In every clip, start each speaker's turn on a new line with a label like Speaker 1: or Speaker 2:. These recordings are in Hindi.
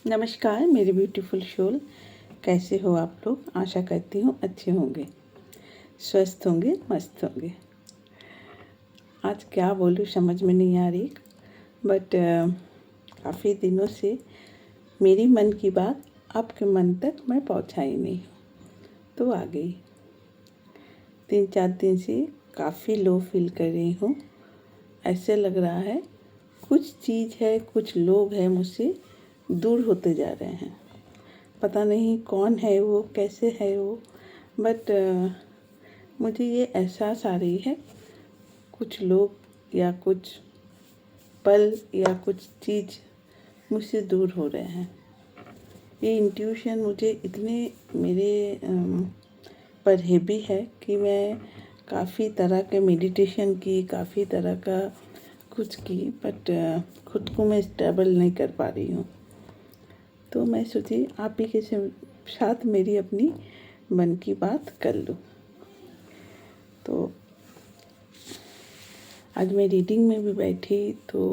Speaker 1: नमस्कार मेरे ब्यूटीफुल सोल, कैसे हो आप लोग। आशा करती हूँ अच्छे होंगे, स्वस्थ होंगे, मस्त होंगे। आज क्या बोलूँ समझ में नहीं आ रही, बट काफ़ी दिनों से मेरी मन की बात आपके मन तक मैं पहुँचाई नहीं हूँ, तो आ गई। 3-4 दिन से काफ़ी लो फील कर रही हूँ। ऐसे लग रहा है कुछ चीज़ है, कुछ लोग हैं मुझसे दूर होते जा रहे हैं। पता नहीं कौन है वो, कैसे है वो, बट मुझे ये एहसास आ रही है कुछ लोग या कुछ पल या कुछ चीज़ मुझसे दूर हो रहे हैं। ये इंट्यूशन मुझे इतने मेरे पर हेवी है कि मैं काफ़ी तरह के मेडिटेशन की, काफ़ी तरह का कुछ की, बट खुद को मैं स्टेबल नहीं कर पा रही हूँ। तो मैं सोची आप ही के साथ मेरी अपनी मन की बात कर लूँ। तो आज मैं रीडिंग में भी बैठी तो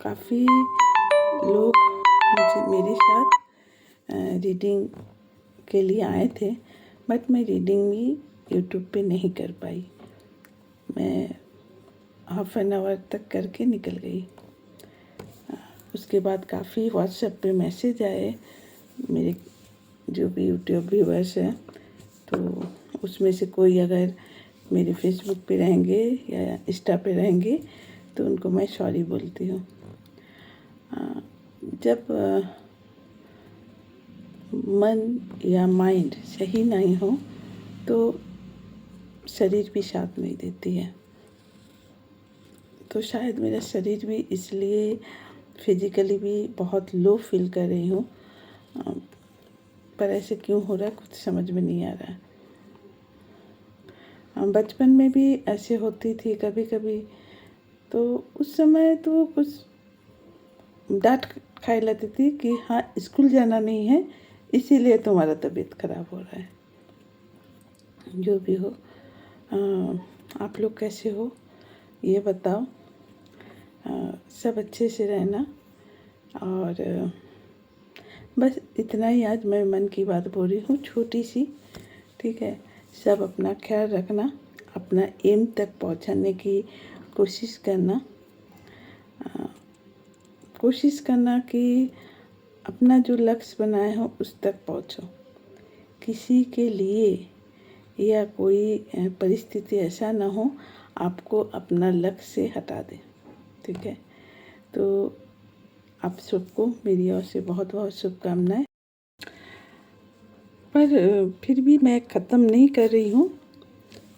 Speaker 1: काफ़ी लोग मेरे साथ रीडिंग के लिए आए थे, बट मैं रीडिंग भी यूट्यूब पे नहीं कर पाई। मैं हाफ एन आवर तक करके निकल गई। उसके बाद काफ़ी व्हाट्सएप पे मैसेज आए मेरे जो भी यूट्यूब व्यूअर्स हैं, तो उसमें से कोई अगर मेरे फेसबुक पे रहेंगे या इंस्टा पे रहेंगे तो उनको मैं सॉरी बोलती हूँ। जब मन या माइंड सही नहीं हो तो शरीर भी साथ नहीं देती है। तो शायद मेरा शरीर भी इसलिए फिजिकली भी बहुत लो फील कर रही हूँ, पर ऐसे क्यों हो रहा है कुछ समझ में नहीं आ रहा है। बचपन में भी ऐसे होती थी कभी कभी, तो उस समय तो कुछ डांट खाई लेती थी कि हाँ स्कूल जाना नहीं है इसीलिए तुम्हारा तबीयत खराब हो रहा है। जो भी हो, आप लोग कैसे हो ये बताओ। सब अच्छे से रहना, और बस इतना ही आज मैं मन की बात बोल रही हूँ, छोटी सी, ठीक है। सब अपना ख्याल रखना, अपना एम तक पहुँचाने की कोशिश करना। कोशिश करना कि अपना जो लक्ष्य बनाए हो उस तक पहुँचो। किसी के लिए या कोई परिस्थिति ऐसा ना हो आपको अपना लक्ष्य से हटा दे, ठीक है। तो आप सबको मेरी ओर से बहुत बहुत शुभकामनाएं। पर फिर भी मैं ख़त्म नहीं कर रही हूँ।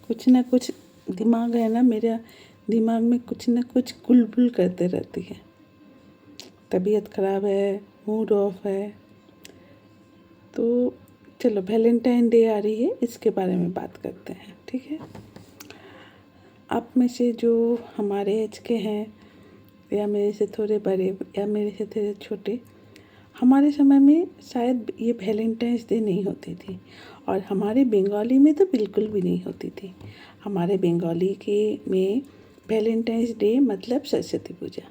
Speaker 1: कुछ ना कुछ दिमाग है ना, मेरा दिमाग में कुछ ना कुछ कुलबुल करते रहती है। तबीयत ख़राब है, मूड ऑफ है। तो चलो वैलेंटाइन डे आ रही है, इसके बारे में बात करते हैं, ठीक है। आप में से जो हमारे एज के हैं या मेरे से थोड़े बड़े या मेरे से थोड़े छोटे, हमारे समय में शायद ये वैलेंटाइंस डे नहीं होती थी, और हमारे बंगाली में तो बिल्कुल भी नहीं होती थी। हमारे बंगाली के में वैलेंटाइंस डे मतलब सरस्वती पूजा।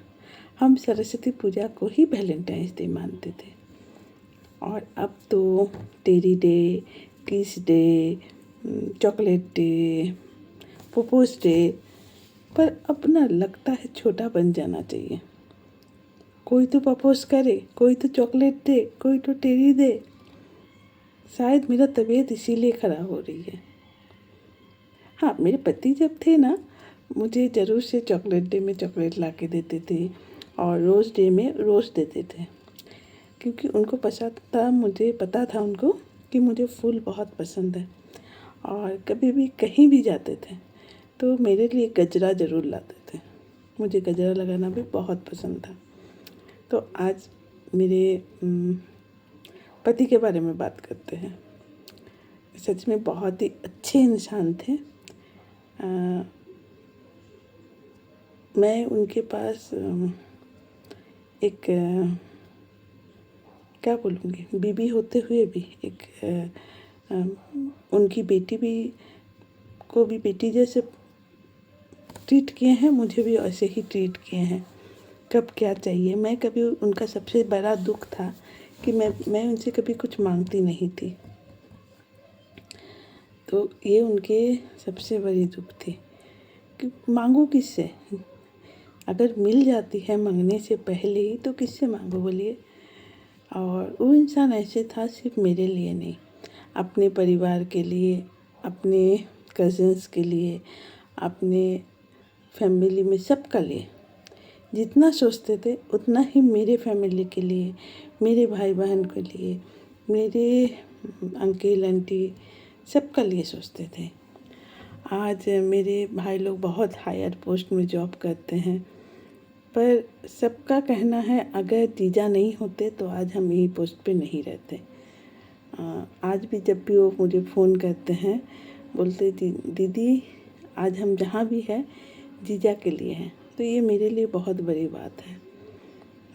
Speaker 1: हम सरस्वती पूजा को ही वैलेंटाइंस डे मानते थे। और अब तो टेरी डे, किस day, chocolate day, propose day, पर अब ना लगता है छोटा बन जाना चाहिए। कोई तो प्रपोज करे, कोई तो चॉकलेट दे, कोई तो टेरी दे। शायद मेरा तबीयत इसीलिए ख़राब हो रही है। हाँ, मेरे पति जब थे ना, मुझे ज़रूर से चॉकलेट डे में चॉकलेट ला के देते थे और रोज़ डे में रोज़ देते थे, क्योंकि उनको पसंद था, मुझे पता था उनको कि मुझे फूल बहुत पसंद है। और कभी भी कहीं भी जाते थे तो मेरे लिए गजरा ज़रूर लाते थे। मुझे गजरा लगाना भी बहुत पसंद था। तो आज मेरे पति के बारे में बात करते हैं। सच में बहुत ही अच्छे इंसान थे। मैं उनके पास एक क्या बोलूँगी, बीबी होते हुए भी एक उनकी बेटी भी को भी बेटी जैसे ट्रीट किए हैं, मुझे भी ऐसे ही ट्रीट किए हैं। कब क्या चाहिए, मैं कभी उनका सबसे बड़ा दुख था कि मैं उनसे कभी कुछ मांगती नहीं थी। तो ये उनके सबसे बड़ी दुख थी कि मांगू किससे, अगर मिल जाती है मांगने से पहले ही तो किससे मांगो बोलिए। और वो इंसान ऐसे था, सिर्फ मेरे लिए नहीं, अपने परिवार के लिए, अपने कज़न्स के लिए, अपने फैमिली में सबका लिए जितना सोचते थे उतना ही मेरे फैमिली के लिए, मेरे भाई बहन के लिए, मेरे अंकल आंटी सबका लिए सोचते थे। आज मेरे भाई लोग बहुत हायर पोस्ट में जॉब करते हैं, पर सबका कहना है अगर जीजा नहीं होते तो आज हम यही पोस्ट पे नहीं रहते। आज भी जब भी वो मुझे फ़ोन करते हैं बोलते दीदी आज हम जहाँ भी हैं जीजा के लिए हैं, तो ये मेरे लिए बहुत बड़ी बात है।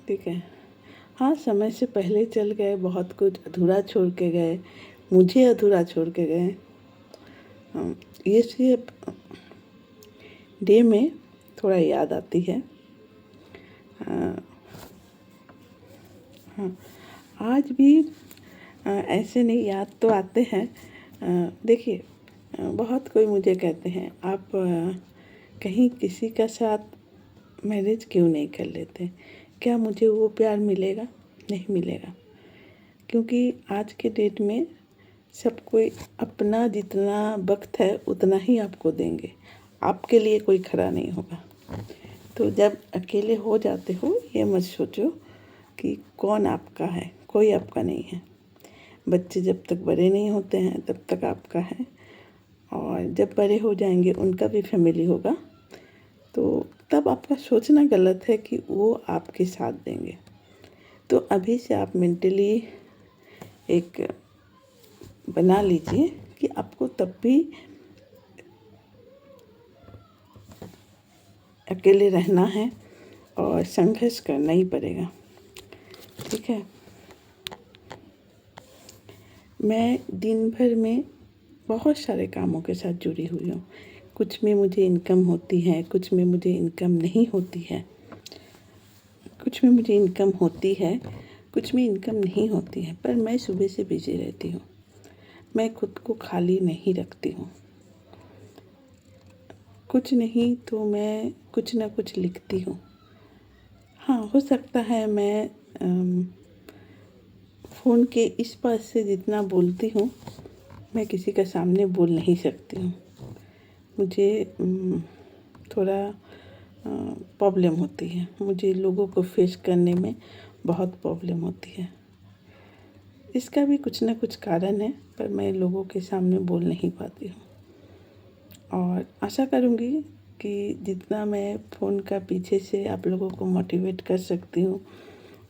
Speaker 1: ठीक है, हाँ समय से पहले चल गए, बहुत कुछ अधूरा छोड़ के गए, मुझे अधूरा छोड़ के गए। ये सिर्फ डे में थोड़ा याद आती है। हाँ, आज भी ऐसे नहीं याद तो आते हैं। देखिए बहुत कोई मुझे कहते हैं आप कहीं किसी का साथ मैरिज क्यों नहीं कर लेते, क्या मुझे वो प्यार मिलेगा? नहीं मिलेगा, क्योंकि आज के डेट में सब कोई अपना जितना वक्त है उतना ही आपको देंगे, आपके लिए कोई खड़ा नहीं होगा। तो जब अकेले हो जाते हो ये मत सोचो कि कौन आपका है, कोई आपका नहीं है। बच्चे जब तक बड़े नहीं होते हैं तब तक आपका है, और जब बड़े हो जाएंगे उनका भी फैमिली होगा, तो तब आपका सोचना गलत है कि वो आपके साथ देंगे। तो अभी से आप मेंटली एक बना लीजिए कि आपको तब भी अकेले रहना है और संघर्ष करना ही पड़ेगा। ठीक है, मैं दिन भर में बहुत सारे कामों के साथ जुड़ी हुई हूँ। कुछ में मुझे इनकम होती है, कुछ में मुझे इनकम नहीं होती है, कुछ में मुझे इनकम होती है, कुछ में इनकम नहीं होती है, पर मैं सुबह से बिजी रहती हूँ। मैं खुद को खाली नहीं रखती हूँ। कुछ नहीं तो मैं कुछ ना कुछ लिखती हूँ। हाँ, हो सकता है मैं फ़ोन के इस पास से जितना बोलती हूँ मैं किसी के सामने बोल नहीं सकती हूँ। मुझे थोड़ा प्रॉब्लम होती है, मुझे लोगों को फेस करने में बहुत प्रॉब्लम होती है। इसका भी कुछ ना कुछ कारण है, पर मैं लोगों के सामने बोल नहीं पाती हूँ। और आशा करूँगी कि जितना मैं फ़ोन का पीछे से आप लोगों को मोटिवेट कर सकती हूँ,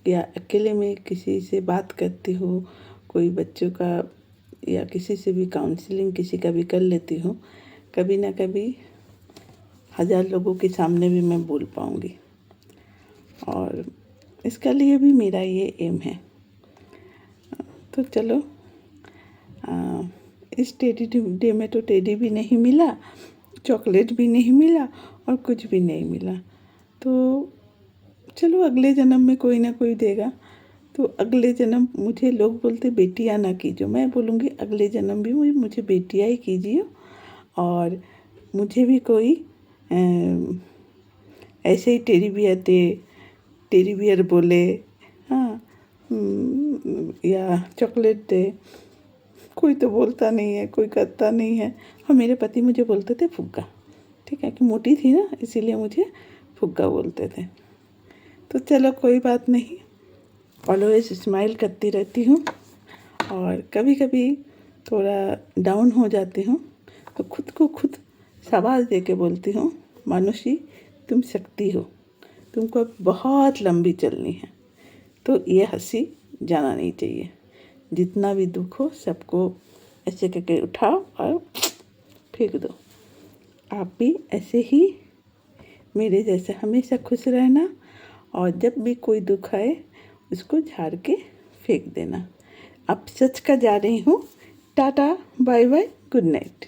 Speaker 1: या अकेले में किसी से बात करती हूँ, कोई बच्चों का या किसी से भी काउंसलिंग किसी का भी कर लेती हूँ, कभी ना कभी 1000 लोगों के सामने भी मैं बोल पाऊँगी। और इसका लिए भी मेरा ये एम है। तो चलो, इस टेडी डे में तो टेडी भी नहीं मिला, चॉकलेट भी नहीं मिला और कुछ भी नहीं मिला, तो चलो अगले जन्म में कोई ना कोई देगा। तो अगले जन्म मुझे लोग बोलते बेटियां ना कीजिए, मैं बोलूँगी अगले जन्म भी मुझे बेटियां ही कीजिए, और मुझे भी कोई ऐसे ही टेडी बियर बोले, हाँ, या चॉकलेट दे। कोई तो बोलता नहीं है, कोई करता नहीं है। हाँ, मेरे पति मुझे बोलते थे फुग्गा, ठीक है, कि मोटी थी ना इसीलिए मुझे फुग्गा बोलते थे। तो चलो कोई बात नहीं, ऑलवेज स्माइल करती रहती हूँ, और कभी कभी थोड़ा डाउन हो जाती हूँ तो खुद को खुद शाबाश दे के बोलती हूँ, मानुषी तुम शक्ति हो, तुमको अब बहुत लंबी चलनी है। तो ये हंसी जाना नहीं चाहिए। जितना भी दुख हो सबको ऐसे करके उठाओ और फेंक दो। आप भी ऐसे ही मेरे जैसे हमेशा खुश रहना, और जब भी कोई दुख आए उसको झाड़ के फेंक देना। अब सच का जा रही हूँ। Tata, bye bye, good night.